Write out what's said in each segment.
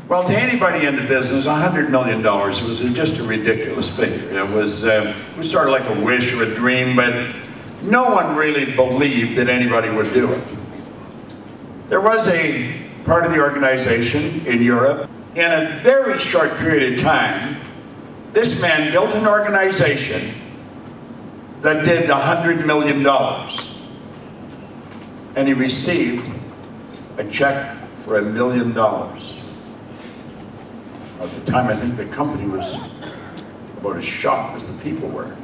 Well, to anybody in the business, $100 million was just a ridiculous figure. It was sort of like a wish or a dream, but no one really believed that anybody would do it. There was a part of the organization in Europe. In a very short period of time, this man built an organization that did the $100 million. And he received a check for $1 million. At the time, I think the company was about as shocked as the people were,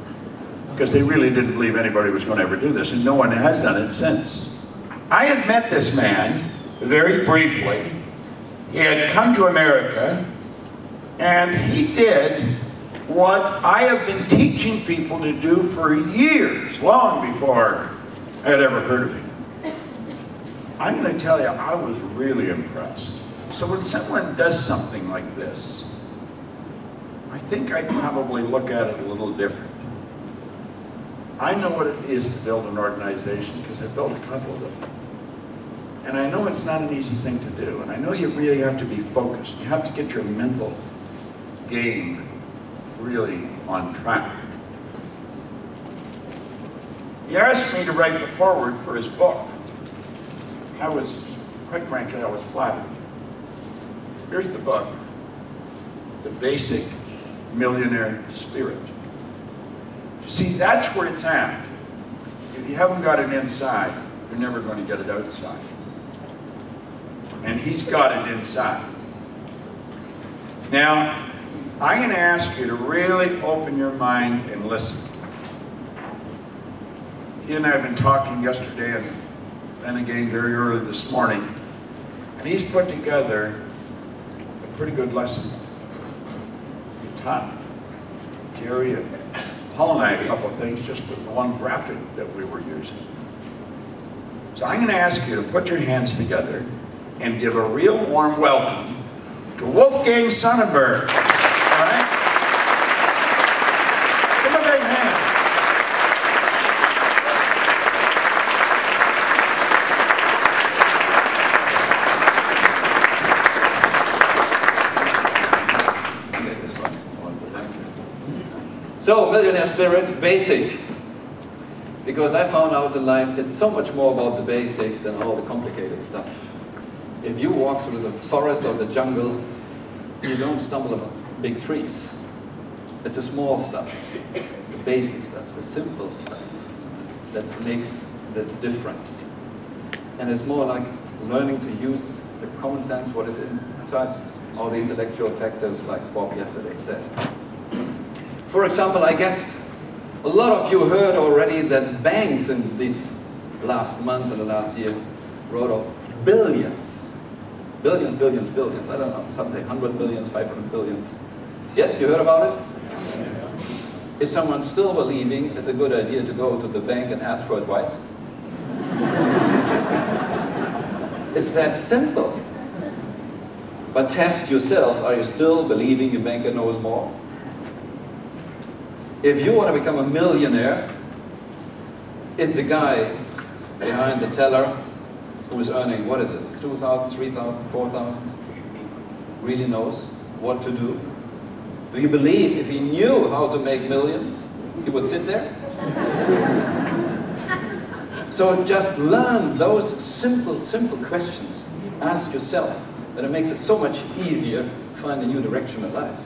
because they really didn't believe anybody was going to ever do this, and no one has done it since. I had met this man very briefly. He had come to America, and he did what I have been teaching people to do for years, long before I had ever heard of him. I'm going to tell you, I was really impressed. So when someone does something like this, I think I'd probably look at it a little different. I know what it is to build an organization because I've built a couple of them. And I know it's not an easy thing to do. And I know you really have to be focused. You have to get your mental game really on track. He asked me to write the foreword for his book. Quite frankly, I was flattered. Here's the book, The Basic Millionaire Spirit. See, that's where it's at. If you haven't got it inside, you're never going to get it outside. And he's got it inside. Now, I'm going to ask you to really open your mind and listen. He and I have been talking yesterday and then again very early this morning, and he's put together a pretty good lesson. He taught Gary and Paul and I a couple of things just with the one graphic that we were using. So I'm going to ask you to put your hands together and give a real warm welcome to Wolfgang Sonnenburg. All right? Give him a big hand. So, millionaire spirit, basic. Because I found out in life it's so much more about the basics than all the complicated stuff. If you walk through the forest or the jungle, you don't stumble upon big trees. It's the small stuff, the basic stuff, the simple stuff that makes the difference. And it's more like learning to use the common sense, what is inside, all the intellectual factors like Bob yesterday said. For example, I guess a lot of you heard already that banks in these last months and the last year wrote off billions. Billions, billions, billions. I don't know, something 100 billions, 500 billions. Yes, you heard about it? Is someone still believing it's a good idea to go to the bank and ask for advice? It's that simple. But test yourself, are you still believing your banker knows more? If you want to become a millionaire, if the guy behind the teller who is earning, what is it, 2,000, 3,000, 4,000, really knows what to do? Do you believe if he knew how to make millions, he would sit there? So just learn those simple questions. Ask yourself, and it makes it so much easier to find a new direction in life.